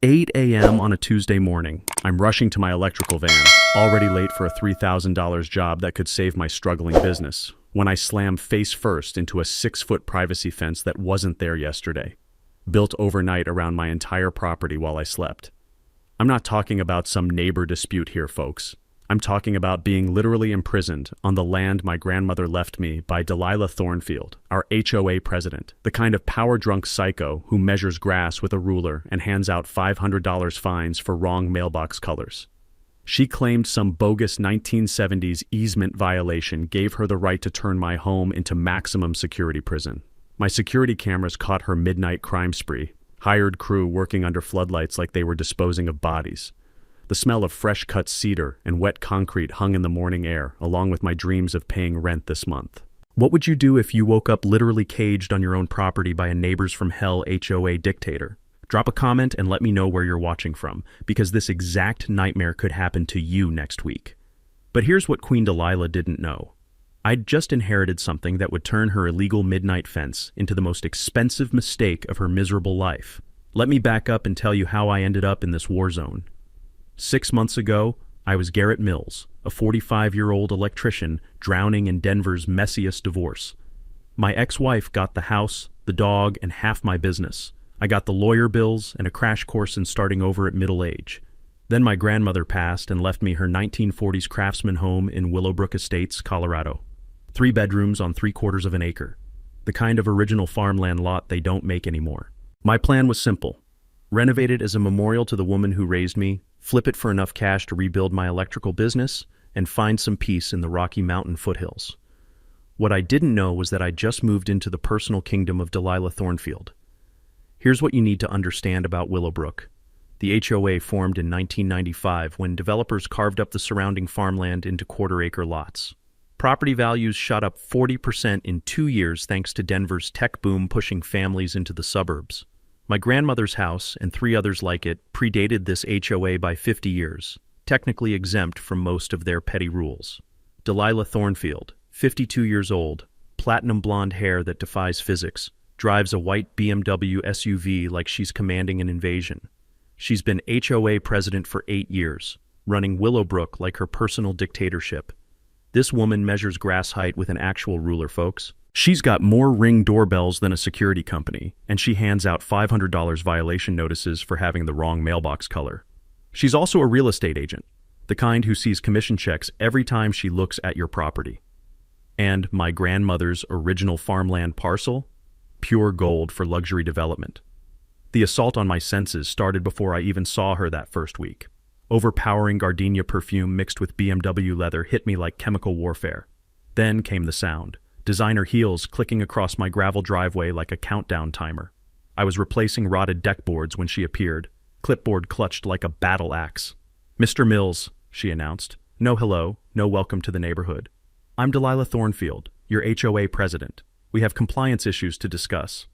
8 a.m. on a Tuesday morning. I'm rushing to my electrical van, already late for a $3,000 job that could save my struggling business, when I slam face first into a 6-foot privacy fence that wasn't there yesterday, built overnight around my entire property while I slept. I'm not talking about some neighbor dispute here, folks. I'm talking about being literally imprisoned on the land my grandmother left me by Delilah Thornfield, our HOA president, the kind of power-drunk psycho who measures grass with a ruler and hands out $500 fines for wrong mailbox colors. She claimed some bogus 1970s easement violation gave her the right to turn my home into maximum security prison. My security cameras caught her midnight crime spree, hired crew working under floodlights like they were disposing of bodies. The smell of fresh-cut cedar and wet concrete hung in the morning air, along with my dreams of paying rent this month. What would you do if you woke up literally caged on your own property by a neighbors from hell HOA dictator? Drop a comment and let me know where you're watching from, because this exact nightmare could happen to you next week. But here's what Queen Delilah didn't know. I'd just inherited something that would turn her illegal midnight fence into the most expensive mistake of her miserable life. Let me back up and tell you how I ended up in this war zone. 6 months ago, I was Garrett Mills, a 45-year-old electrician drowning in Denver's messiest divorce. My ex-wife got the house, the dog, and half my business. I got the lawyer bills and a crash course in starting over at middle age. Then my grandmother passed and left me her 1940s craftsman home in Willowbrook Estates, Colorado. 3 bedrooms on 3/4 of an acre. The kind of original farmland lot they don't make anymore. My plan was simple. Renovate it as a memorial to the woman who raised me, flip it for enough cash to rebuild my electrical business, and find some peace in the Rocky Mountain foothills. What I didn't know was that I just moved into the personal kingdom of Delilah Thornfield. Here's what you need to understand about Willowbrook. The HOA formed in 1995 when developers carved up the surrounding farmland into quarter-acre lots. Property values shot up 40% in 2 years thanks to Denver's tech boom pushing families into the suburbs. My grandmother's house, and 3 others like it, predated this HOA by 50 years, technically exempt from most of their petty rules. Delilah Thornfield, 52 years old, platinum blonde hair that defies physics, drives a white BMW SUV like she's commanding an invasion. She's been HOA president for 8 years, running Willowbrook like her personal dictatorship. This woman measures grass height with an actual ruler, folks. She's got more Ring doorbells than a security company, and she hands out $500 violation notices for having the wrong mailbox color. She's also a real estate agent, the kind who sees commission checks every time she looks at your property. And my grandmother's original farmland parcel? Pure gold for luxury development. The assault on my senses started before I even saw her that first week. Overpowering gardenia perfume mixed with BMW leather hit me like chemical warfare. Then came the sound. Designer heels clicking across my gravel driveway like a countdown timer. I was replacing rotted deck boards when she appeared, clipboard clutched like a battle axe. "Mr. Mills," she announced. "No hello, no welcome to the neighborhood. I'm Delilah Thornfield, your HOA president. We have compliance issues to discuss."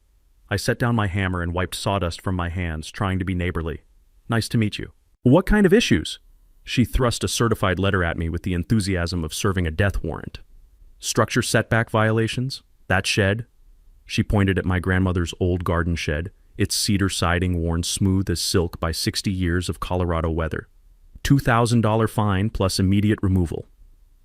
I set down my hammer and wiped sawdust from my hands, trying to be neighborly. "Nice to meet you." "What kind of issues?" She thrust a certified letter at me with the enthusiasm of serving a death warrant. "Structure setback violations? That shed?" She pointed at my grandmother's old garden shed, its cedar siding worn smooth as silk by 60 years of Colorado weather. $2,000 fine plus immediate removal.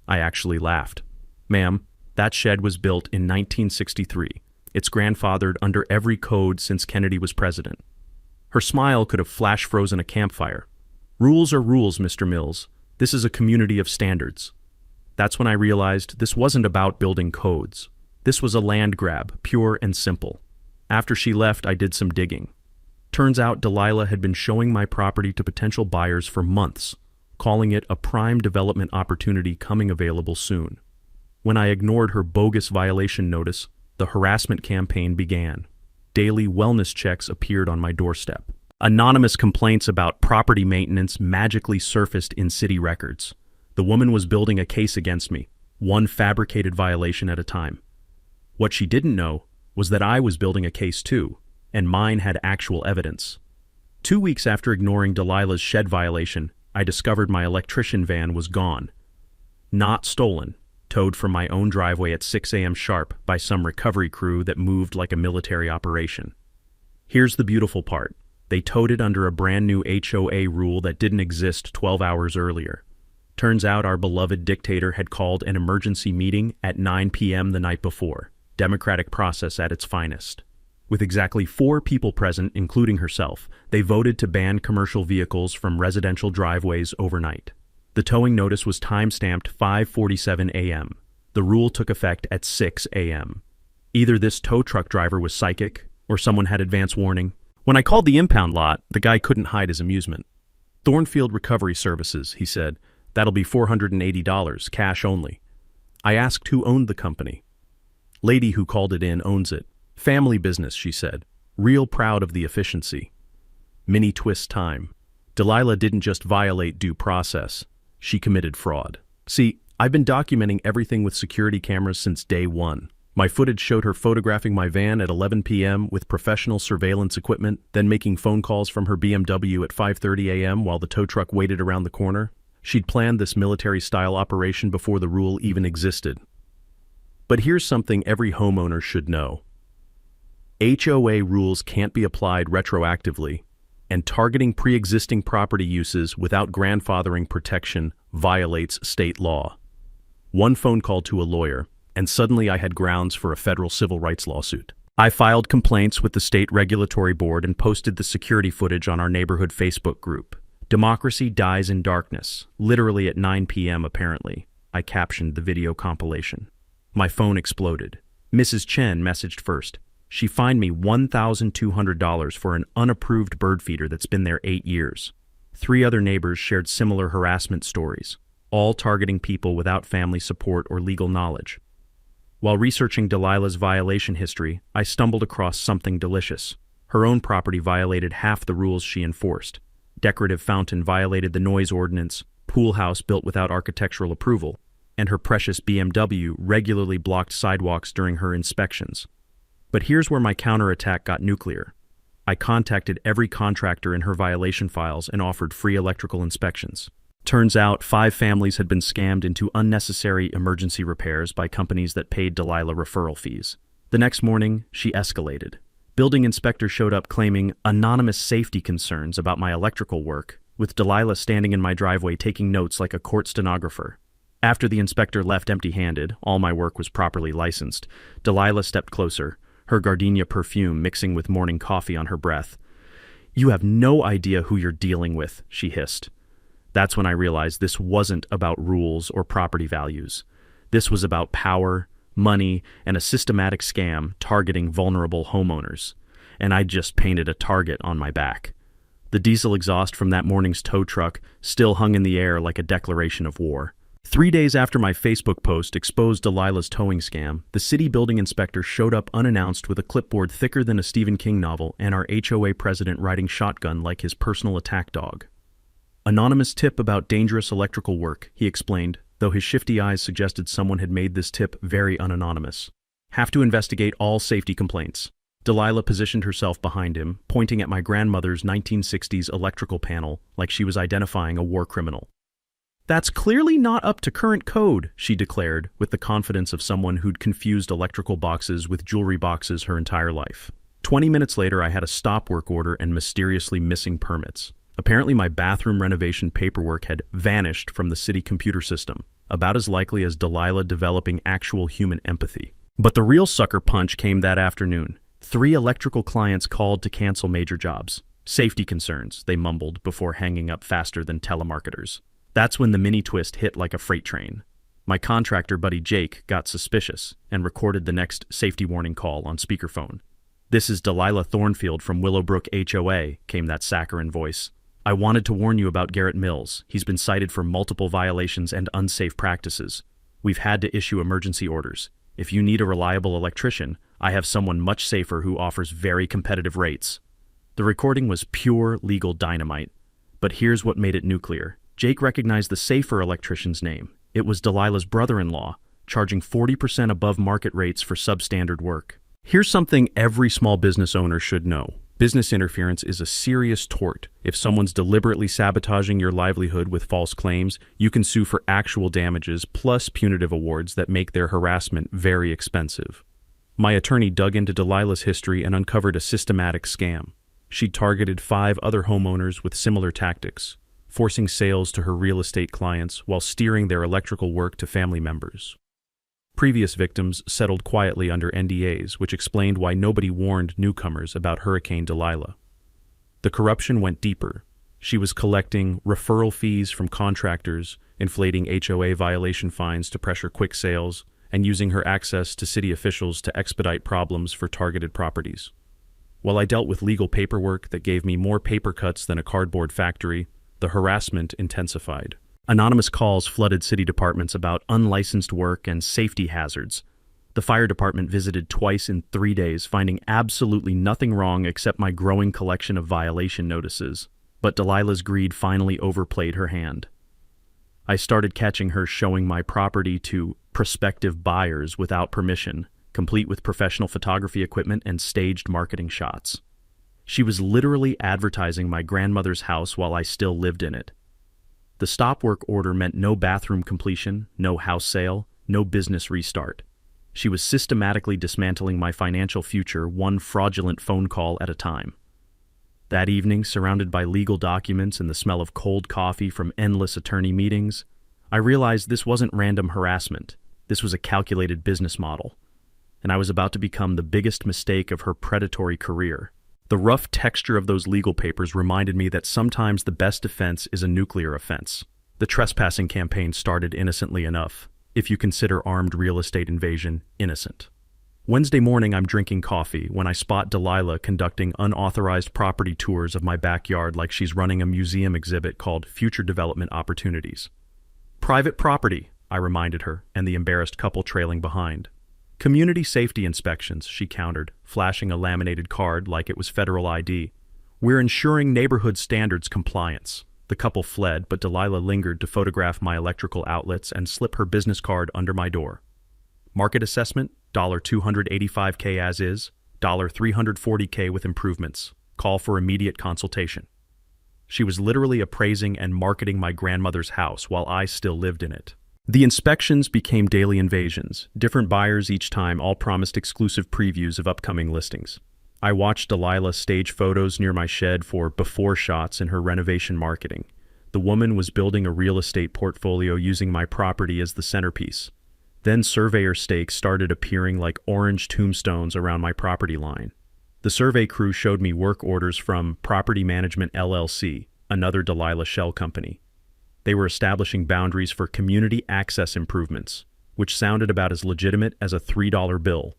I actually laughed. "Ma'am, that shed was built in 1963. It's grandfathered under every code since Kennedy was president." Her smile could have flash-frozen a campfire. "Rules are rules, Mr. Mills. This is a community of standards." That's when I realized this wasn't about building codes. This was a land grab, pure and simple. After she left, I did some digging. Turns out Delilah had been showing my property to potential buyers for months, calling it a prime development opportunity coming available soon. When I ignored her bogus violation notice, the harassment campaign began. Daily wellness checks appeared on my doorstep. Anonymous complaints about property maintenance magically surfaced in city records. The woman was building a case against me, one fabricated violation at a time. What she didn't know was that I was building a case too, and mine had actual evidence. 2 weeks after ignoring Delilah's shed violation, I discovered my electrician van was gone. Not stolen, towed from my own driveway at 6 a.m. sharp by some recovery crew that moved like a military operation. Here's the beautiful part. They towed it under a brand new HOA rule that didn't exist 12 hours earlier. Turns out our beloved dictator had called an emergency meeting at 9 p.m. the night before. Democratic process at its finest. With exactly 4 people present, including herself, they voted to ban commercial vehicles from residential driveways overnight. The towing notice was time-stamped 5:47 a.m. The rule took effect at 6 a.m. Either this tow truck driver was psychic, or someone had advance warning. When I called the impound lot, the guy couldn't hide his amusement. "Thornfield Recovery Services," he said. "That'll be $480, cash only." I asked who owned the company. "Lady who called it in owns it. Family business," she said. "Real proud of the efficiency." Mini twist time. Delilah didn't just violate due process. She committed fraud. See, I've been documenting everything with security cameras since day one. My footage showed her photographing my van at 11 p.m. with professional surveillance equipment, then making phone calls from her BMW at 5:30 a.m. while the tow truck waited around the corner. She'd planned this military-style operation before the rule even existed. But here's something every homeowner should know. HOA rules can't be applied retroactively, and targeting pre-existing property uses without grandfathering protection violates state law. One phone call to a lawyer, and suddenly I had grounds for a federal civil rights lawsuit. I filed complaints with the state regulatory board and posted the security footage on our neighborhood Facebook group. "Democracy dies in darkness," literally at 9 p.m. apparently. I captioned the video compilation. My phone exploded. Mrs. Chen messaged first. She fined me $1,200 for an unapproved bird feeder that's been there 8 years. 3 other neighbors shared similar harassment stories, all targeting people without family support or legal knowledge. While researching Delilah's violation history, I stumbled across something delicious. Her own property violated half the rules she enforced. Decorative fountain violated the noise ordinance, pool house built without architectural approval, and her precious BMW regularly blocked sidewalks during her inspections. But here's where my counterattack got nuclear. I contacted every contractor in her violation files and offered free electrical inspections. Turns out 5 families had been scammed into unnecessary emergency repairs by companies that paid Delilah referral fees. The next morning, she escalated. Building inspector showed up claiming anonymous safety concerns about my electrical work, with Delilah standing in my driveway taking notes like a court stenographer. After the inspector left empty-handed, all my work was properly licensed, Delilah stepped closer, her gardenia perfume mixing with morning coffee on her breath. "You have no idea who you're dealing with," she hissed. That's when I realized this wasn't about rules or property values. This was about power, money, and a systematic scam targeting vulnerable homeowners. And I just painted a target on my back. The diesel exhaust from that morning's tow truck still hung in the air like a declaration of war. 3 days after my Facebook post exposed Delilah's towing scam, the city building inspector showed up unannounced with a clipboard thicker than a Stephen King novel and our HOA president riding shotgun like his personal attack dog. "Anonymous tip about dangerous electrical work," he explained, though his shifty eyes suggested someone had made this tip very unanonymous. "Have to investigate all safety complaints." Delilah positioned herself behind him, pointing at my grandmother's 1960s electrical panel like she was identifying a war criminal. "That's clearly not up to current code," she declared, with the confidence of someone who'd confused electrical boxes with jewelry boxes her entire life. 20 minutes later, I had a stop work order and mysteriously missing permits. Apparently my bathroom renovation paperwork had vanished from the city computer system, about as likely as Delilah developing actual human empathy. But the real sucker punch came that afternoon. 3 electrical clients called to cancel major jobs. "Safety concerns," they mumbled before hanging up faster than telemarketers. That's when the mini twist hit like a freight train. My contractor buddy Jake got suspicious and recorded the next safety warning call on speakerphone. "This is Delilah Thornfield from Willowbrook HOA," came that saccharine voice. "I wanted to warn you about Garrett Mills. He's been cited for multiple violations and unsafe practices. We've had to issue emergency orders. If you need a reliable electrician, I have someone much safer who offers very competitive rates." The recording was pure legal dynamite. But here's what made it nuclear. Jake recognized the safer electrician's name. It was Delilah's brother-in-law, charging 40% above market rates for substandard work. Here's something every small business owner should know. Business interference is a serious tort. If someone's deliberately sabotaging your livelihood with false claims, you can sue for actual damages plus punitive awards that make their harassment very expensive. My attorney dug into Delilah's history and uncovered a systematic scam. She'd targeted 5 other homeowners with similar tactics, forcing sales to her real estate clients while steering their electrical work to family members. Previous victims settled quietly under NDAs, which explained why nobody warned newcomers about Hurricane Delilah. The corruption went deeper. She was collecting referral fees from contractors, inflating HOA violation fines to pressure quick sales, and using her access to city officials to expedite problems for targeted properties. While I dealt with legal paperwork that gave me more paper cuts than a cardboard factory, the harassment intensified. Anonymous calls flooded city departments about unlicensed work and safety hazards. The fire department visited twice in 3 days, finding absolutely nothing wrong except my growing collection of violation notices. But Delilah's greed finally overplayed her hand. I started catching her showing my property to prospective buyers without permission, complete with professional photography equipment and staged marketing shots. She was literally advertising my grandmother's house while I still lived in it. The stop work order meant no bathroom completion, no house sale, no business restart. She was systematically dismantling my financial future one fraudulent phone call at a time. That evening, surrounded by legal documents and the smell of cold coffee from endless attorney meetings, I realized this wasn't random harassment. This was a calculated business model. And I was about to become the biggest mistake of her predatory career. The rough texture of those legal papers reminded me that sometimes the best defense is a nuclear offense. The trespassing campaign started innocently enough, if you consider armed real estate invasion innocent. Wednesday morning, I'm drinking coffee when I spot Delilah conducting unauthorized property tours of my backyard like she's running a museum exhibit called Future Development Opportunities. Private property, I reminded her, and the embarrassed couple trailing behind. Community safety inspections, she countered, flashing a laminated card like it was federal ID. We're ensuring neighborhood standards compliance. The couple fled, but Delilah lingered to photograph my electrical outlets and slip her business card under my door. Market assessment, $285K as is, $340K with improvements. Call for immediate consultation. She was literally appraising and marketing my grandmother's house while I still lived in it. The inspections became daily invasions, different buyers each time, all promised exclusive previews of upcoming listings. I watched Delilah stage photos near my shed for before shots in her renovation marketing. The woman was building a real estate portfolio using my property as the centerpiece. Then surveyor stakes started appearing like orange tombstones around my property line. The survey crew showed me work orders from Property Management LLC, another Delilah shell company. They were establishing boundaries for community access improvements, which sounded about as legitimate as a $3 bill.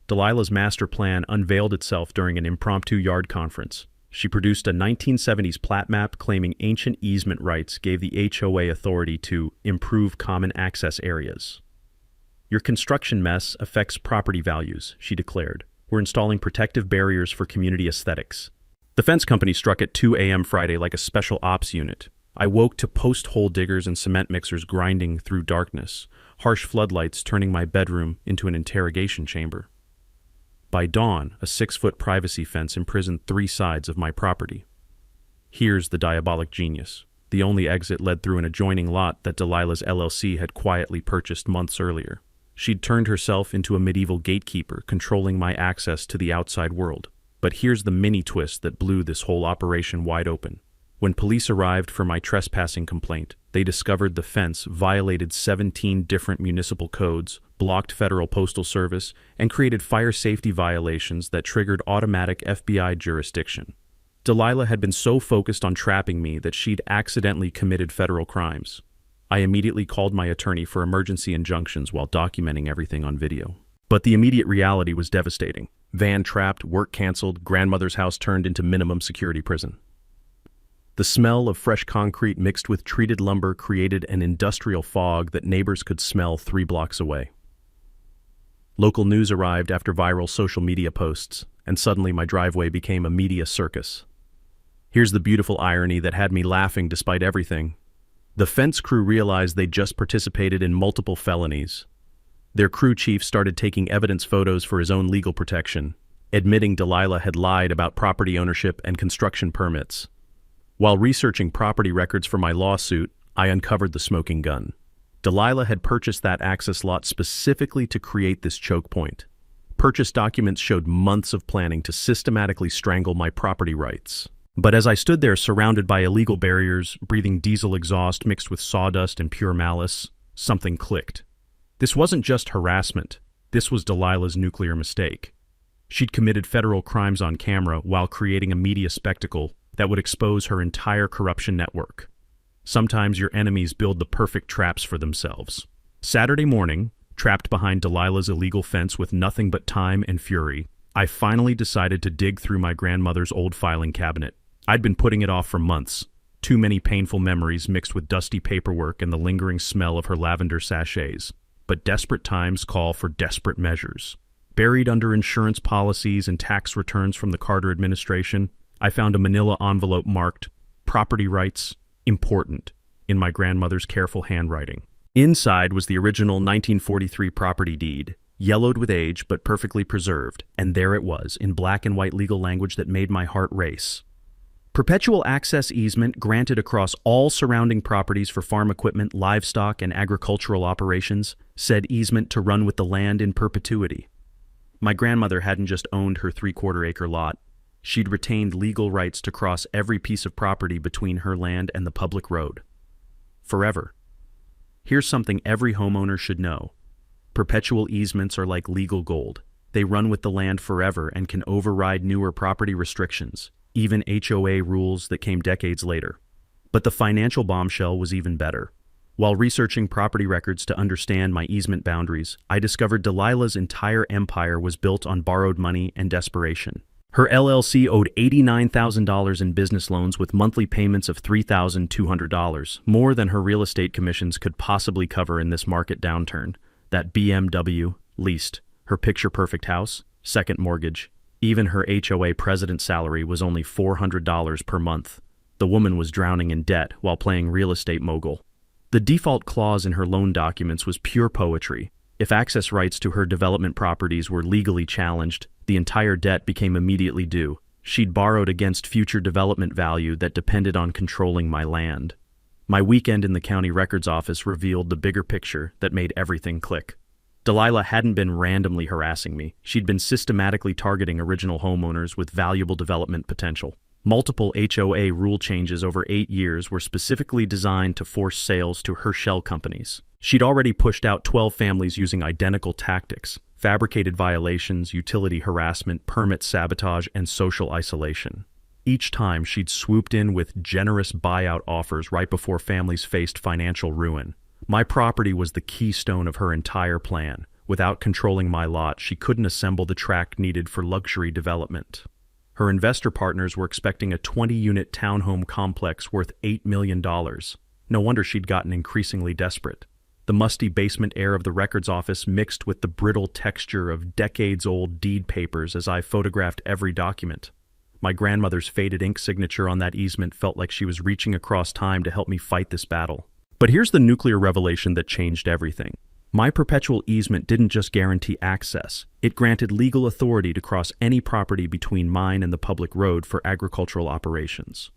Delilah's master plan unveiled itself during an impromptu yard conference. She produced a 1970s plat map claiming ancient easement rights gave the HOA authority to improve common access areas. Your construction mess affects property values, she declared. We're installing protective barriers for community aesthetics. The fence company struck at 2 a.m. Friday like a special ops unit. I woke to post-hole diggers and cement mixers grinding through darkness, harsh floodlights turning my bedroom into an interrogation chamber. By dawn, a 6-foot privacy fence imprisoned 3 sides of my property. Here's the diabolic genius. The only exit led through an adjoining lot that Delilah's LLC had quietly purchased months earlier. She'd turned herself into a medieval gatekeeper, controlling my access to the outside world. But here's the mini twist that blew this whole operation wide open. When police arrived for my trespassing complaint, they discovered the fence violated 17 different municipal codes, blocked Federal Postal Service, and created fire safety violations that triggered automatic FBI jurisdiction. Delilah had been so focused on trapping me that she'd accidentally committed federal crimes. I immediately called my attorney for emergency injunctions while documenting everything on video. But the immediate reality was devastating. Van trapped, work canceled, grandmother's house turned into minimum security prison. The smell of fresh concrete mixed with treated lumber created an industrial fog that neighbors could smell 3 blocks away. Local news arrived after viral social media posts, and suddenly my driveway became a media circus. Here's the beautiful irony that had me laughing despite everything. The fence crew realized they'd just participated in multiple felonies. Their crew chief started taking evidence photos for his own legal protection, admitting Delilah had lied about property ownership and construction permits. While researching property records for my lawsuit, I uncovered the smoking gun. Delilah had purchased that access lot specifically to create this choke point. Purchase documents showed months of planning to systematically strangle my property rights. But as I stood there surrounded by illegal barriers, breathing diesel exhaust mixed with sawdust and pure malice, something clicked. This wasn't just harassment. This was Delilah's nuclear mistake. She'd committed federal crimes on camera while creating a media spectacle that would expose her entire corruption network. Sometimes your enemies build the perfect traps for themselves. Saturday morning, trapped behind Delilah's illegal fence with nothing but time and fury, I finally decided to dig through my grandmother's old filing cabinet. I'd been putting it off for months. Too many painful memories mixed with dusty paperwork and the lingering smell of her lavender sachets. But desperate times call for desperate measures. Buried under insurance policies and tax returns from the Carter administration, I found a manila envelope marked "Property Rights, Important" in my grandmother's careful handwriting. Inside was the original 1943 property deed, yellowed with age but perfectly preserved, and there it was, in black and white legal language that made my heart race. Perpetual access easement granted across all surrounding properties for farm equipment, livestock, and agricultural operations, said easement to run with the land in perpetuity. My grandmother hadn't just owned her 3/4-acre lot. She'd retained legal rights to cross every piece of property between her land and the public road. Forever. Here's something every homeowner should know. Perpetual easements are like legal gold. They run with the land forever and can override newer property restrictions, even HOA rules that came decades later. But the financial bombshell was even better. While researching property records to understand my easement boundaries, I discovered Delilah's entire empire was built on borrowed money and desperation. Her LLC owed $89,000 in business loans with monthly payments of $3,200, more than her real estate commissions could possibly cover in this market downturn. That BMW, leased, her picture-perfect house, second mortgage. Even her HOA president's salary was only $400 per month. The woman was drowning in debt while playing real estate mogul. The default clause in her loan documents was pure poetry. If access rights to her development properties were legally challenged, the entire debt became immediately due. She'd borrowed against future development value that depended on controlling my land. My weekend in the county records office revealed the bigger picture that made everything click. Delilah hadn't been randomly harassing me. She'd been systematically targeting original homeowners with valuable development potential. Multiple HOA rule changes over 8 years were specifically designed to force sales to her shell companies. She'd already pushed out 12 families using identical tactics: fabricated violations, utility harassment, permit sabotage, and social isolation. Each time she'd swooped in with generous buyout offers right before families faced financial ruin. My property was the keystone of her entire plan. Without controlling my lot, she couldn't assemble the tract needed for luxury development. Her investor partners were expecting a 20-unit townhome complex worth $8 million. No wonder she'd gotten increasingly desperate. The musty basement air of the records office mixed with the brittle texture of decades-old deed papers as I photographed every document. My grandmother's faded ink signature on that easement felt like she was reaching across time to help me fight this battle. But here's the nuclear revelation that changed everything. My perpetual easement didn't just guarantee access. It granted legal authority to cross any property between mine and the public road for agricultural operations.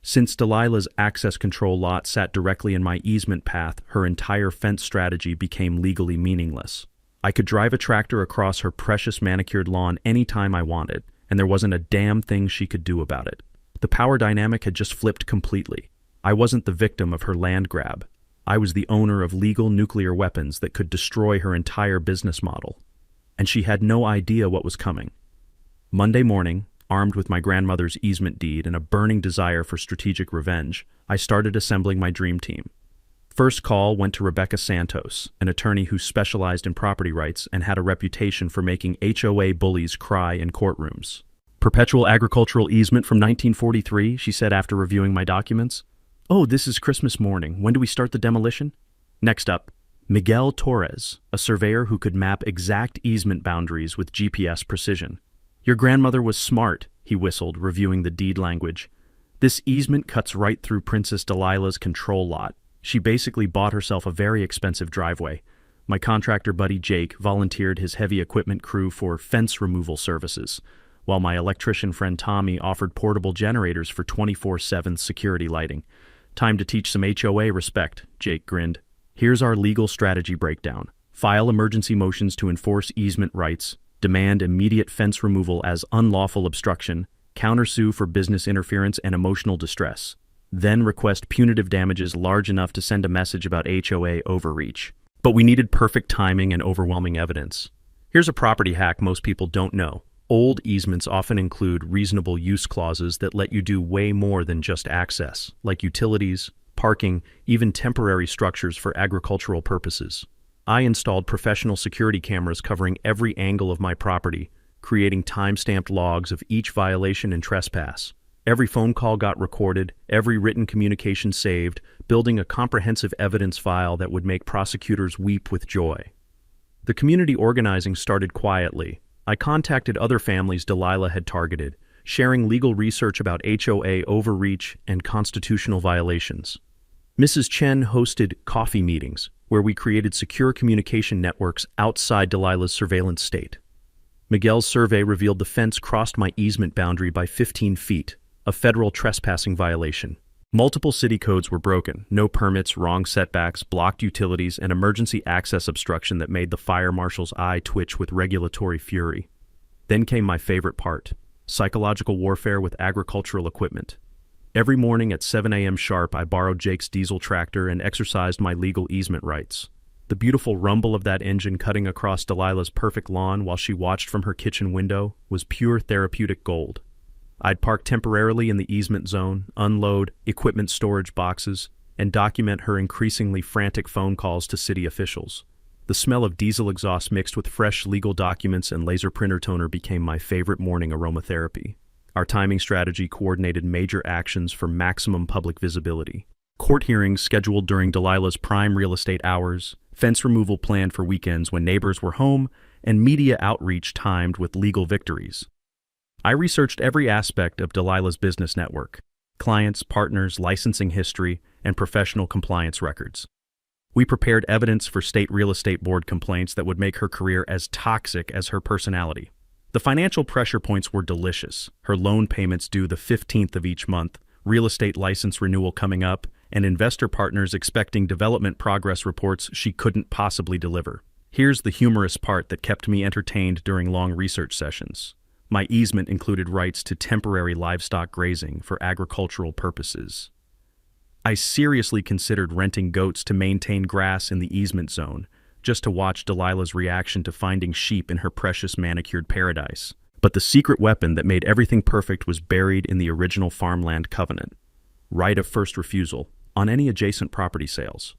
Since Delilah's access control lot sat directly in my easement path, her entire fence strategy became legally meaningless. I could drive a tractor across her precious manicured lawn anytime I wanted, and there wasn't a damn thing she could do about it. The power dynamic had just flipped completely. I wasn't the victim of her land grab. I was the owner of legal nuclear weapons that could destroy her entire business model. And she had no idea what was coming. Monday morning, armed with my grandmother's easement deed and a burning desire for strategic revenge, I started assembling my dream team. First call went to Rebecca Santos, an attorney who specialized in property rights and had a reputation for making HOA bullies cry in courtrooms. "Perpetual agricultural easement from 1943, she said after reviewing my documents. "Oh, this is Christmas morning. When do we start the demolition?" Next up, Miguel Torres, a surveyor who could map exact easement boundaries with GPS precision. "Your grandmother was smart," he whistled, reviewing the deed language. "This easement cuts right through Princess Delilah's control lot. She basically bought herself a very expensive driveway. My contractor buddy Jake volunteered his heavy equipment crew for fence removal services, while my electrician friend Tommy offered portable generators for 24/7 security lighting. Time to teach some HOA respect," Jake grinned. "Here's our legal strategy breakdown. File emergency motions to enforce easement rights. demand immediate fence removal as unlawful obstruction, countersue for business interference and emotional distress, then request punitive damages large enough to send a message about HOA overreach. But we needed perfect timing and overwhelming evidence. Here's a property hack most people don't know. Old easements often include reasonable use clauses that let you do way more than just access, like utilities, parking, even temporary structures for agricultural purposes. I installed professional security cameras covering every angle of my property, creating time-stamped logs of each violation and trespass. Every phone call got recorded, every written communication saved, building a comprehensive evidence file that would make prosecutors weep with joy. The community organizing started quietly. I contacted other families Delilah had targeted, sharing legal research about HOA overreach and constitutional violations. Mrs. Chen hosted coffee meetings, where we created secure communication networks outside Delilah's surveillance state. Miguel's survey revealed the fence crossed my easement boundary by 15 feet, a federal trespassing violation. Multiple city codes were broken: no permits, wrong setbacks, blocked utilities, and emergency access obstruction that made the fire marshal's eye twitch with regulatory fury. Then came my favorite part: psychological warfare with agricultural equipment. Every morning at 7 a.m. sharp, I borrowed Jake's diesel tractor and exercised my legal easement rights. The beautiful rumble of that engine cutting across Delilah's perfect lawn while she watched from her kitchen window was pure therapeutic gold. I'd park temporarily in the easement zone, unload equipment storage boxes, and document her increasingly frantic phone calls to city officials. The smell of diesel exhaust mixed with fresh legal documents and laser printer toner became my favorite morning aromatherapy. Our timing strategy coordinated major actions for maximum public visibility. Court hearings scheduled during Delilah's prime real estate hours, fence removal planned for weekends when neighbors were home, and media outreach timed with legal victories. I researched every aspect of Delilah's business network: clients, partners, licensing history, and professional compliance records. We prepared evidence for state real estate board complaints that would make her career as toxic as her personality. The financial pressure points were delicious: her loan payments due the 15th of each month, real estate license renewal coming up, and investor partners expecting development progress reports she couldn't possibly deliver. Here's the humorous part that kept me entertained during long research sessions. My easement included rights to temporary livestock grazing for agricultural purposes. I seriously considered renting goats to maintain grass in the easement zone, just to watch Delilah's reaction to finding sheep in her precious manicured paradise. But the secret weapon that made everything perfect was buried in the original farmland covenant: right of first refusal on any adjacent property sales.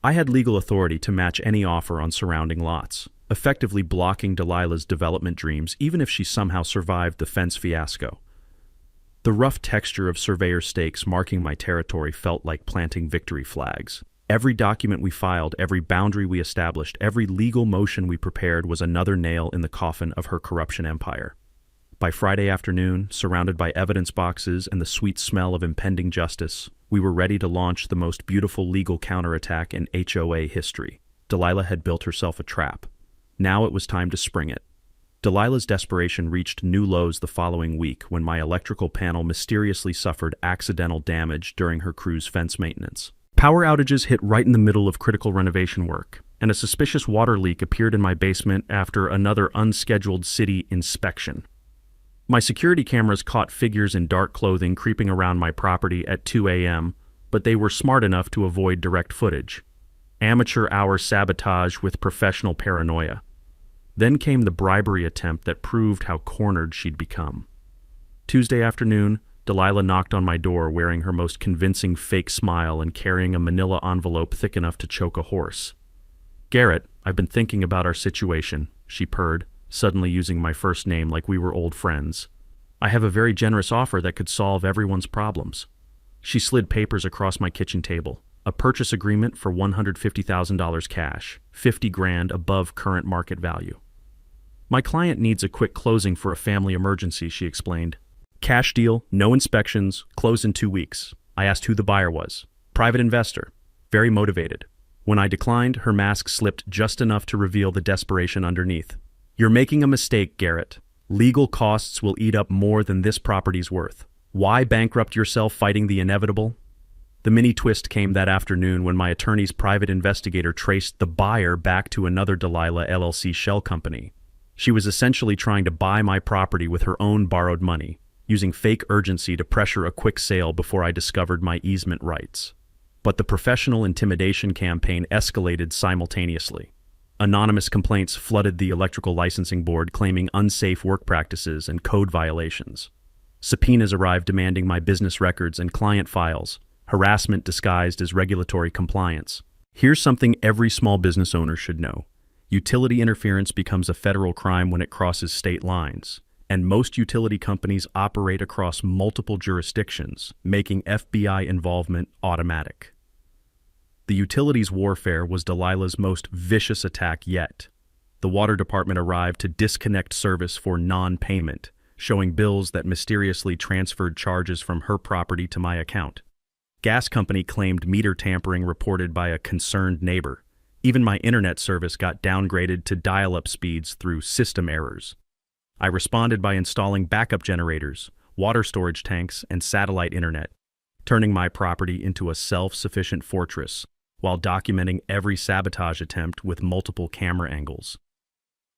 I had legal authority to match any offer on surrounding lots, effectively blocking Delilah's development dreams even if she somehow survived the fence fiasco. The rough texture of surveyor stakes marking my territory felt like planting victory flags. Every document we filed, every boundary we established, every legal motion we prepared was another nail in the coffin of her corruption empire. By Friday afternoon, surrounded by evidence boxes and the sweet smell of impending justice, we were ready to launch the most beautiful legal counterattack in HOA history. Delilah had built herself a trap. Now it was time to spring it. Delilah's desperation reached new lows the following week when my electrical panel mysteriously suffered accidental damage during her crew's fence maintenance. Power outages hit right in the middle of critical renovation work, and a suspicious water leak appeared in my basement after another unscheduled city inspection. My security cameras caught figures in dark clothing creeping around my property at 2 a.m., but they were smart enough to avoid direct footage. Amateur hour sabotage with professional paranoia. Then came the bribery attempt that proved how cornered she'd become. Tuesday afternoon, Delilah knocked on my door wearing her most convincing fake smile and carrying a manila envelope thick enough to choke a horse. "Garrett, I've been thinking about our situation," she purred, suddenly using my first name like we were old friends. "I have a very generous offer that could solve everyone's problems." She slid papers across my kitchen table. A purchase agreement for $150,000 cash, $50,000 above current market value. "My client needs a quick closing for a family emergency," she explained. "Cash deal, no inspections, close in 2 weeks." I asked who the buyer was. "Private investor. Very motivated." When I declined, her mask slipped just enough to reveal the desperation underneath. "You're making a mistake, Garrett. Legal costs will eat up more than this property's worth. Why bankrupt yourself fighting the inevitable?" The mini twist came that afternoon when my attorney's private investigator traced the buyer back to another Delilah LLC shell company. She was essentially trying to buy my property with her own borrowed money, using fake urgency to pressure a quick sale before I discovered my easement rights. But the professional intimidation campaign escalated simultaneously. Anonymous complaints flooded the electrical licensing board claiming unsafe work practices and code violations. Subpoenas arrived demanding my business records and client files, harassment disguised as regulatory compliance. Here's something every small business owner should know. Utility interference becomes a federal crime when it crosses state lines, and most utility companies operate across multiple jurisdictions, making FBI involvement automatic. The utilities warfare was Delilah's most vicious attack yet. The water department arrived to disconnect service for non-payment, showing bills that mysteriously transferred charges from her property to my account. Gas company claimed meter tampering reported by a concerned neighbor. Even my internet service got downgraded to dial-up speeds through system errors. I responded by installing backup generators, water storage tanks, and satellite internet, turning my property into a self-sufficient fortress while documenting every sabotage attempt with multiple camera angles.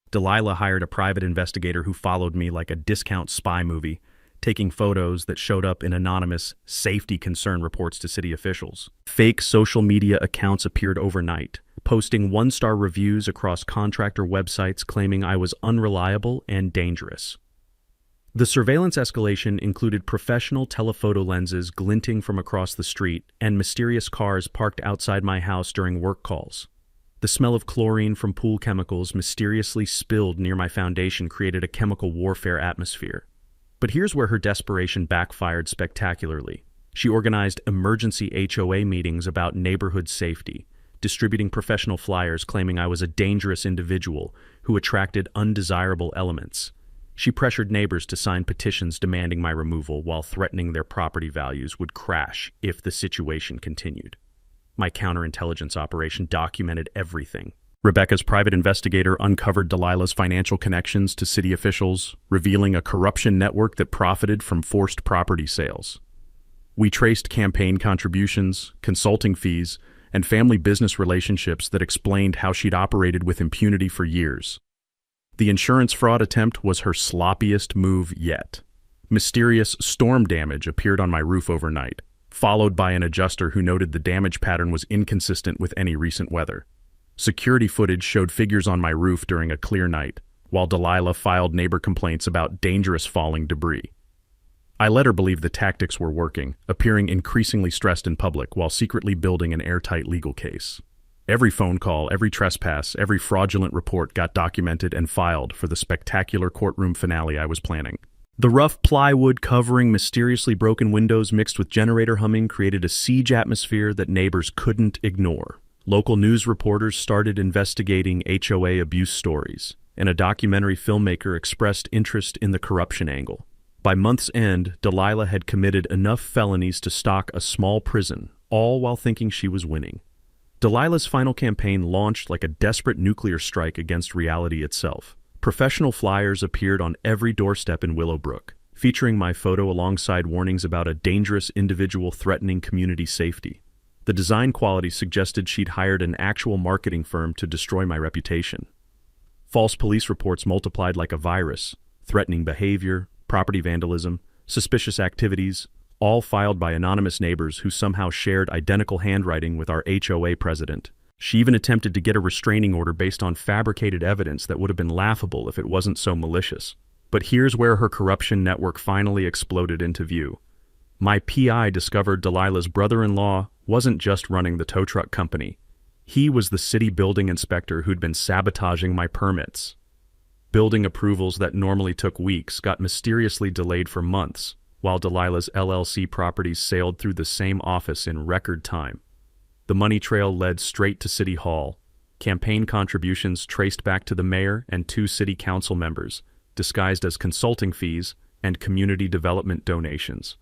Delilah hired a private investigator who followed me like a discount spy movie, taking photos that showed up in anonymous safety concern reports to city officials. Fake social media accounts appeared overnight, posting one-star reviews across contractor websites claiming I was unreliable and dangerous. The surveillance escalation included professional telephoto lenses glinting from across the street and mysterious cars parked outside my house during work calls. The smell of chlorine from pool chemicals mysteriously spilled near my foundation created a chemical warfare atmosphere. But here's where her desperation backfired spectacularly. She organized emergency HOA meetings about neighborhood safety, distributing professional flyers claiming I was a dangerous individual who attracted undesirable elements. She pressured neighbors to sign petitions demanding my removal while threatening their property values would crash if the situation continued. My counterintelligence operation documented everything. Rebecca's private investigator uncovered Delilah's financial connections to city officials, revealing a corruption network that profited from forced property sales. We traced campaign contributions, consulting fees, and family business relationships that explained how she'd operated with impunity for years. The insurance fraud attempt was her sloppiest move yet. Mysterious storm damage appeared on my roof overnight, followed by an adjuster who noted the damage pattern was inconsistent with any recent weather. Security footage showed figures on my roof during a clear night, while Delilah filed neighbor complaints about dangerous falling debris. I let her believe the tactics were working, appearing increasingly stressed in public while secretly building an airtight legal case. Every phone call, every trespass, every fraudulent report got documented and filed for the spectacular courtroom finale I was planning. The rough plywood covering mysteriously broken windows mixed with generator humming created a siege atmosphere that neighbors couldn't ignore. Local news reporters started investigating HOA abuse stories, and a documentary filmmaker expressed interest in the corruption angle. By month's end, Delilah had committed enough felonies to stock a small prison, all while thinking she was winning. Delilah's final campaign launched like a desperate nuclear strike against reality itself. Professional flyers appeared on every doorstep in Willowbrook, featuring my photo alongside warnings about a dangerous individual threatening community safety. The design quality suggested she'd hired an actual marketing firm to destroy my reputation. False police reports multiplied like a virus, threatening behavior, property vandalism, suspicious activities, all filed by anonymous neighbors who somehow shared identical handwriting with our HOA president. She even attempted to get a restraining order based on fabricated evidence that would have been laughable if it wasn't so malicious. But here's where her corruption network finally exploded into view. My PI discovered Delilah's brother-in-law wasn't just running the tow truck company. He was the city building inspector who'd been sabotaging my permits. Building approvals that normally took weeks got mysteriously delayed for months, while Delilah's LLC properties sailed through the same office in record time. The money trail led straight to City Hall. Campaign contributions traced back to the mayor and 2 city council members, disguised as consulting fees and community development donations.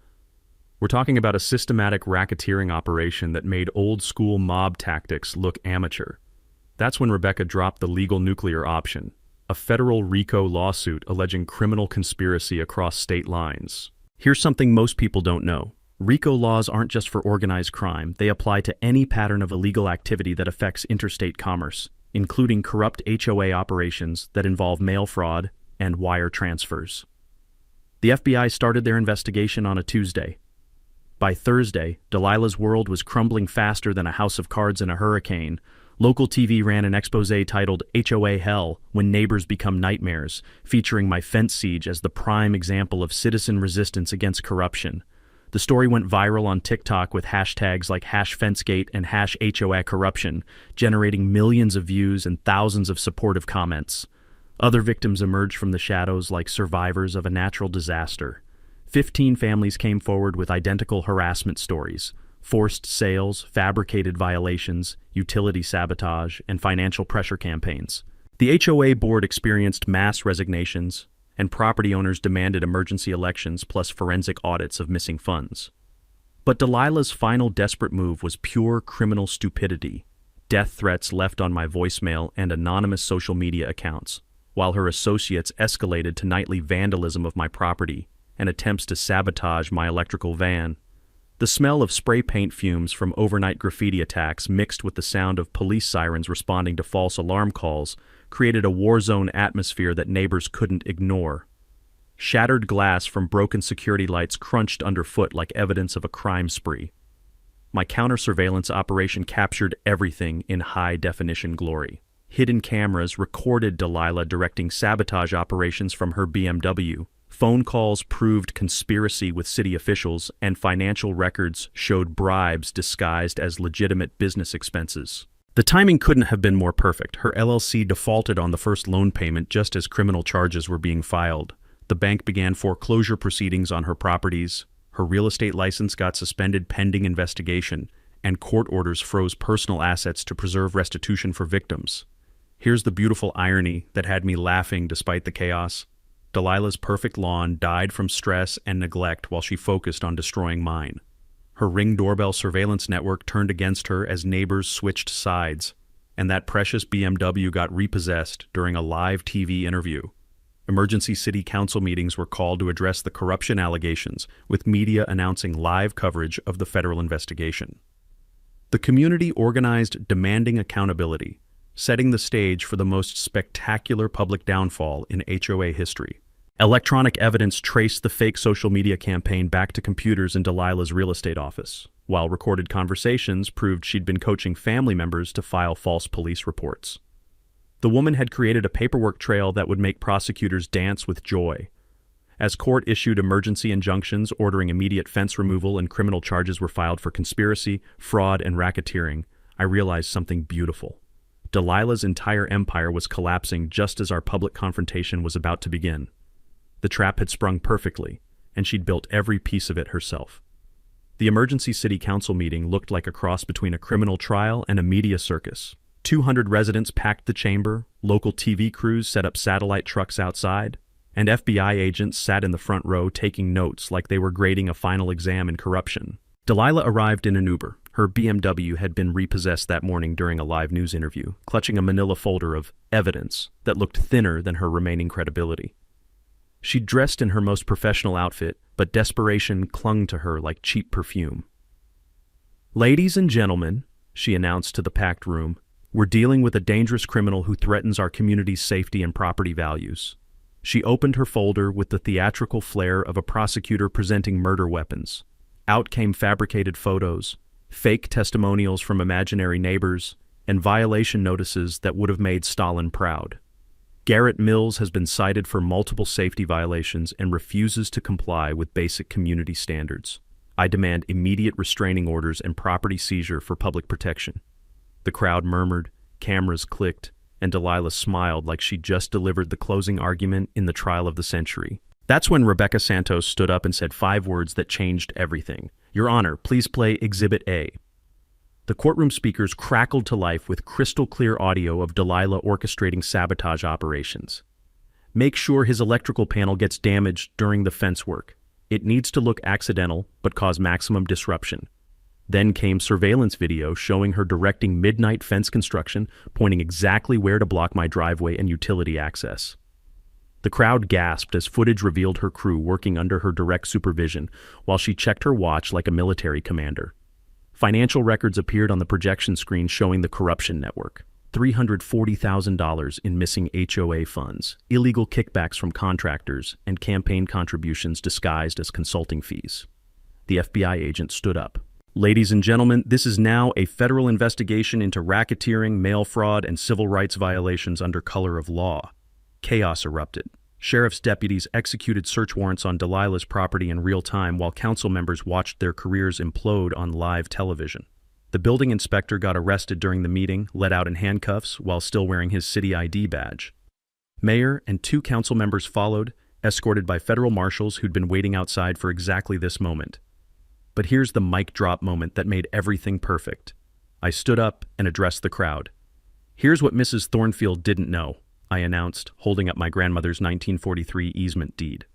We're talking about a systematic racketeering operation that made old-school mob tactics look amateur. That's when Rebecca dropped the legal nuclear option, a federal RICO lawsuit alleging criminal conspiracy across state lines. Here's something most people don't know. RICO laws aren't just for organized crime. They apply to any pattern of illegal activity that affects interstate commerce. including corrupt HOA operations that involve mail fraud and wire transfers. The FBI started their investigation on a Tuesday. By Thursday, Delilah's world was crumbling faster than a house of cards in a hurricane. Local TV ran an exposé titled HOA Hell, When Neighbors Become Nightmares, featuring my fence siege as the prime example of citizen resistance against corruption. The story went viral on TikTok with hashtags like #FenceGate and #HOA Corruption, generating millions of views and thousands of supportive comments. Other victims emerged from the shadows like survivors of a natural disaster. 15 families came forward with identical harassment stories: forced sales, fabricated violations, utility sabotage, and financial pressure campaigns. The HOA board experienced mass resignations, and property owners demanded emergency elections plus forensic audits of missing funds. But Delilah's final desperate move was pure criminal stupidity: death threats left on my voicemail and anonymous social media accounts, while her associates escalated to nightly vandalism of my property and attempts to sabotage my electrical van. The smell of spray paint fumes from overnight graffiti attacks mixed with the sound of police sirens responding to false alarm calls created a war-zone atmosphere that neighbors couldn't ignore. Shattered glass from broken security lights crunched underfoot like evidence of a crime spree. My counter-surveillance operation captured everything in high-definition glory. Hidden cameras recorded Delilah directing sabotage operations from her BMW. Phone calls proved conspiracy with city officials, and financial records showed bribes disguised as legitimate business expenses. The timing couldn't have been more perfect. Her LLC defaulted on the first loan payment just as criminal charges were being filed. The bank began foreclosure proceedings on her properties. Her real estate license got suspended pending investigation, and court orders froze personal assets to preserve restitution for victims. Here's the beautiful irony that had me laughing despite the chaos. Delilah's perfect lawn died from stress and neglect while she focused on destroying mine. Her Ring doorbell surveillance network turned against her as neighbors switched sides, and that precious BMW got repossessed during a live TV interview. Emergency city council meetings were called to address the corruption allegations, with media announcing live coverage of the federal investigation. The community organized demanding accountability, setting the stage for the most spectacular public downfall in HOA history. Electronic evidence traced the fake social media campaign back to computers in Delilah's real estate office, while recorded conversations proved she'd been coaching family members to file false police reports. The woman had created a paperwork trail that would make prosecutors dance with joy. As court issued emergency injunctions ordering immediate fence removal and criminal charges were filed for conspiracy, fraud, and racketeering, I realized something beautiful. Delilah's entire empire was collapsing just as our public confrontation was about to begin. The trap had sprung perfectly, and she'd built every piece of it herself. The emergency city council meeting looked like a cross between a criminal trial and a media circus. 200 residents packed the chamber, local TV crews set up satellite trucks outside, and FBI agents sat in the front row taking notes like they were grading a final exam in corruption. Delilah arrived in an Uber. Her BMW had been repossessed that morning during a live news interview, clutching a manila folder of evidence that looked thinner than her remaining credibility. She'd dressed in her most professional outfit, but desperation clung to her like cheap perfume. "Ladies and gentlemen," she announced to the packed room, "we're dealing with a dangerous criminal who threatens our community's safety and property values." She opened her folder with the theatrical flair of a prosecutor presenting murder weapons. Out came fabricated photos, fake testimonials from imaginary neighbors, and violation notices that would have made Stalin proud. Garrett Mills has been cited for multiple safety violations and refuses to comply with basic community standards. I demand immediate restraining orders and property seizure for public protection. The crowd murmured, cameras clicked, and Delilah smiled like she'd just delivered the closing argument in the trial of the century. That's when Rebecca Santos stood up and said 5 words that changed everything. "Your Honor, please play Exhibit A." The courtroom speakers crackled to life with crystal-clear audio of Delilah orchestrating sabotage operations. "Make sure his electrical panel gets damaged during the fence work. It needs to look accidental, but cause maximum disruption." Then came surveillance video showing her directing midnight fence construction, pointing exactly where to block my driveway and utility access. The crowd gasped as footage revealed her crew working under her direct supervision, while she checked her watch like a military commander. Financial records appeared on the projection screen showing the corruption network. $340,000 in missing HOA funds, illegal kickbacks from contractors, and campaign contributions disguised as consulting fees. The FBI agent stood up. Ladies and gentlemen, this is now a federal investigation into racketeering, mail fraud, and civil rights violations under color of law. Chaos erupted. Sheriff's deputies executed search warrants on Delilah's property in real time while council members watched their careers implode on live television. The building inspector got arrested during the meeting, let out in handcuffs while still wearing his city ID badge. Mayor and 2 council members followed, escorted by federal marshals who'd been waiting outside for exactly this moment. But here's the mic drop moment that made everything perfect. I stood up and addressed the crowd. Here's what Mrs. Thornfield didn't know, I announced, holding up my grandmother's 1943 easement deed.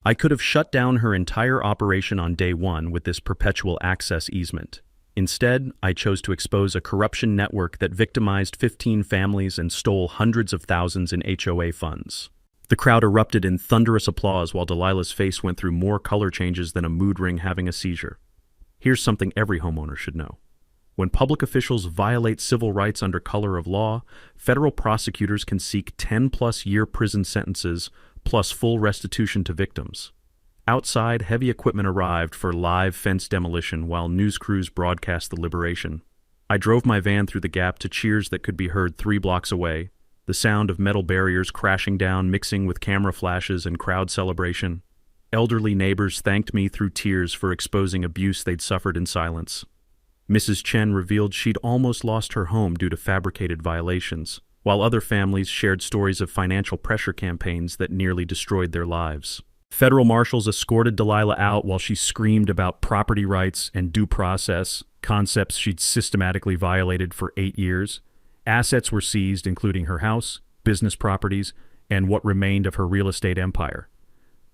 I could have shut down her entire operation on day 1 with this perpetual access easement. Instead, I chose to expose a corruption network that victimized 15 families and stole hundreds of thousands in HOA funds. The crowd erupted in thunderous applause while Delilah's face went through more color changes than a mood ring having a seizure. Here's something every homeowner should know. When public officials violate civil rights under color of law, federal prosecutors can seek 10-plus-year prison sentences plus full restitution to victims. Outside, heavy equipment arrived for live fence demolition while news crews broadcast the liberation. I drove my van through the gap to cheers that could be heard 3 blocks away, the sound of metal barriers crashing down mixing with camera flashes and crowd celebration. Elderly neighbors thanked me through tears for exposing abuse they'd suffered in silence. Mrs. Chen revealed she'd almost lost her home due to fabricated violations, while other families shared stories of financial pressure campaigns that nearly destroyed their lives. Federal marshals escorted Delilah out while she screamed about property rights and due process, concepts she'd systematically violated for 8 years. Assets were seized, including her house, business properties, and what remained of her real estate empire.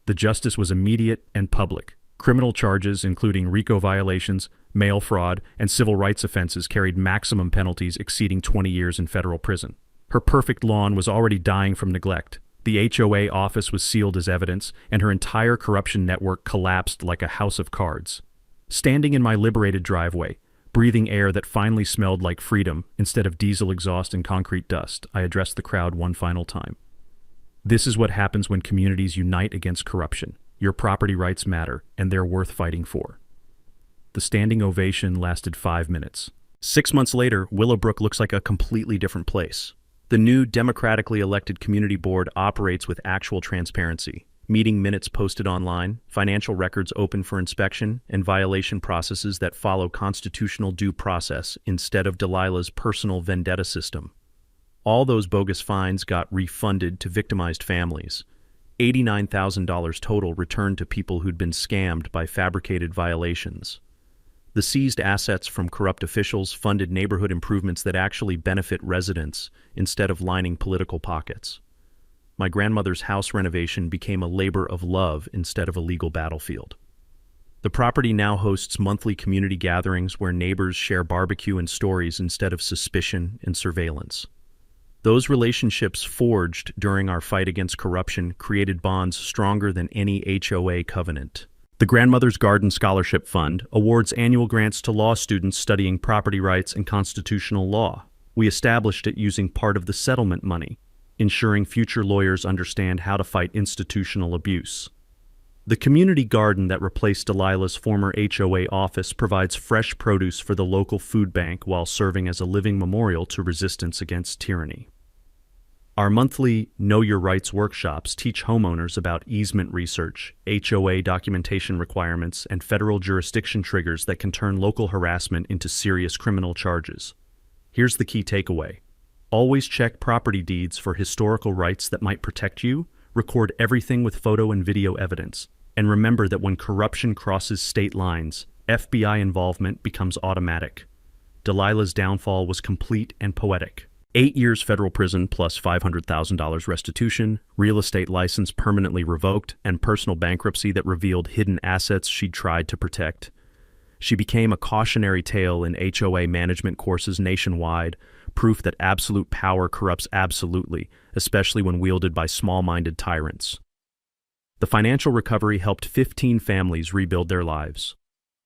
The justice was immediate and public. Criminal charges, including RICO violations, mail fraud, and civil rights offenses, carried maximum penalties exceeding 20 years in federal prison. Her perfect lawn was already dying from neglect. The HOA office was sealed as evidence, and her entire corruption network collapsed like a house of cards. Standing in my liberated driveway, breathing air that finally smelled like freedom instead of diesel exhaust and concrete dust, I addressed the crowd one final time. This is what happens when communities unite against corruption. Your property rights matter, and they're worth fighting for. The standing ovation lasted 5 minutes. 6 months later, Willowbrook looks like a completely different place. The new democratically elected community board operates with actual transparency. Meeting minutes posted online, financial records open for inspection, and violation processes that follow constitutional due process instead of Delilah's personal vendetta system. All those bogus fines got refunded to victimized families. $89,000 total returned to people who'd been scammed by fabricated violations. The seized assets from corrupt officials funded neighborhood improvements that actually benefit residents instead of lining political pockets. My grandmother's house renovation became a labor of love instead of a legal battlefield. The property now hosts monthly community gatherings where neighbors share barbecue and stories instead of suspicion and surveillance. Those relationships forged during our fight against corruption created bonds stronger than any HOA covenant. The Grandmother's Garden Scholarship Fund awards annual grants to law students studying property rights and constitutional law. We established it using part of the settlement money, ensuring future lawyers understand how to fight institutional abuse. The community garden that replaced Delilah's former HOA office provides fresh produce for the local food bank while serving as a living memorial to resistance against tyranny. Our monthly Know Your Rights workshops teach homeowners about easement research, HOA documentation requirements, and federal jurisdiction triggers that can turn local harassment into serious criminal charges. Here's the key takeaway. Always check property deeds for historical rights that might protect you, record everything with photo and video evidence, and remember that when corruption crosses state lines, FBI involvement becomes automatic. Delilah's downfall was complete and poetic. 8 years federal prison plus $500,000 restitution, real estate license permanently revoked, and personal bankruptcy that revealed hidden assets she'd tried to protect. She became a cautionary tale in HOA management courses nationwide, proof that absolute power corrupts absolutely, especially when wielded by small-minded tyrants. The financial recovery helped 15 families rebuild their lives.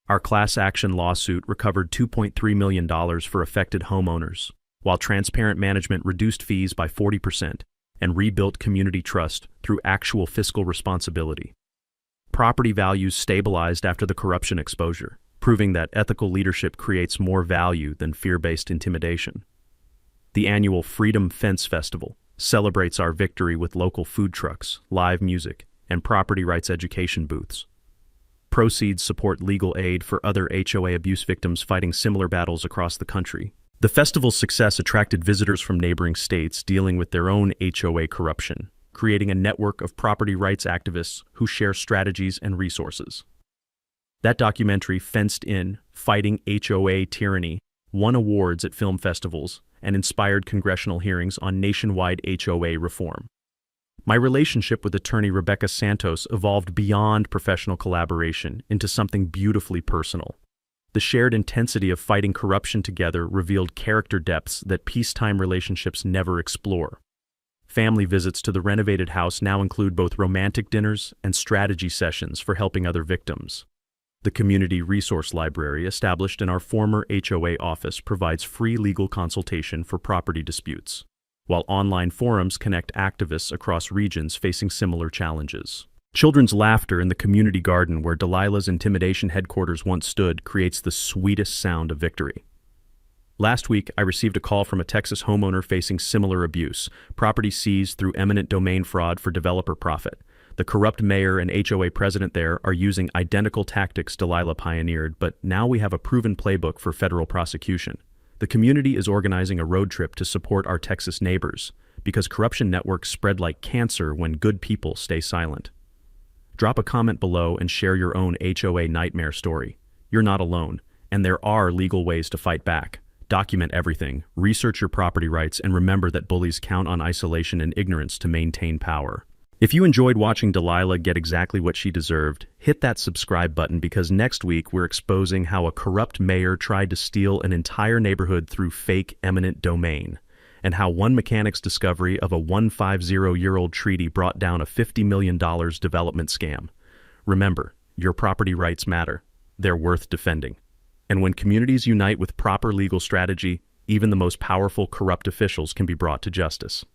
Our class action lawsuit recovered $2.3 million for affected homeowners. while transparent management reduced fees by 40% and rebuilt community trust through actual fiscal responsibility. Property values stabilized after the corruption exposure, proving that ethical leadership creates more value than fear-based intimidation. The annual Freedom Fence Festival celebrates our victory with local food trucks, live music, and property rights education booths. Proceeds support legal aid for other HOA abuse victims fighting similar battles across the country. The festival's success attracted visitors from neighboring states dealing with their own HOA corruption, creating a network of property rights activists who share strategies and resources. That documentary, Fenced In, Fighting HOA Tyranny, won awards at film festivals and inspired congressional hearings on nationwide HOA reform. My relationship with attorney Rebecca Santos evolved beyond professional collaboration into something beautifully personal. The shared intensity of fighting corruption together revealed character depths that peacetime relationships never explore. Family visits to the renovated house now include both romantic dinners and strategy sessions for helping other victims. The Community Resource Library, established in our former HOA office, provides free legal consultation for property disputes, while online forums connect activists across regions facing similar challenges. Children's laughter in the community garden where Delilah's intimidation headquarters once stood creates the sweetest sound of victory. Last week, I received a call from a Texas homeowner facing similar abuse, property seized through eminent domain fraud for developer profit. The corrupt mayor and HOA president there are using identical tactics Delilah pioneered, but now we have a proven playbook for federal prosecution. The community is organizing a road trip to support our Texas neighbors, because corruption networks spread like cancer when good people stay silent. Drop a comment below and share your own HOA nightmare story. You're not alone, and there are legal ways to fight back. Document everything, research your property rights, and remember that bullies count on isolation and ignorance to maintain power. If you enjoyed watching Delilah get exactly what she deserved, hit that subscribe button, because next week we're exposing how a corrupt mayor tried to steal an entire neighborhood through fake eminent domain, and how one mechanic's discovery of a 150-year-old treaty brought down a $50 million development scam. Remember, your property rights matter. They're worth defending. And when communities unite with proper legal strategy, even the most powerful corrupt officials can be brought to justice.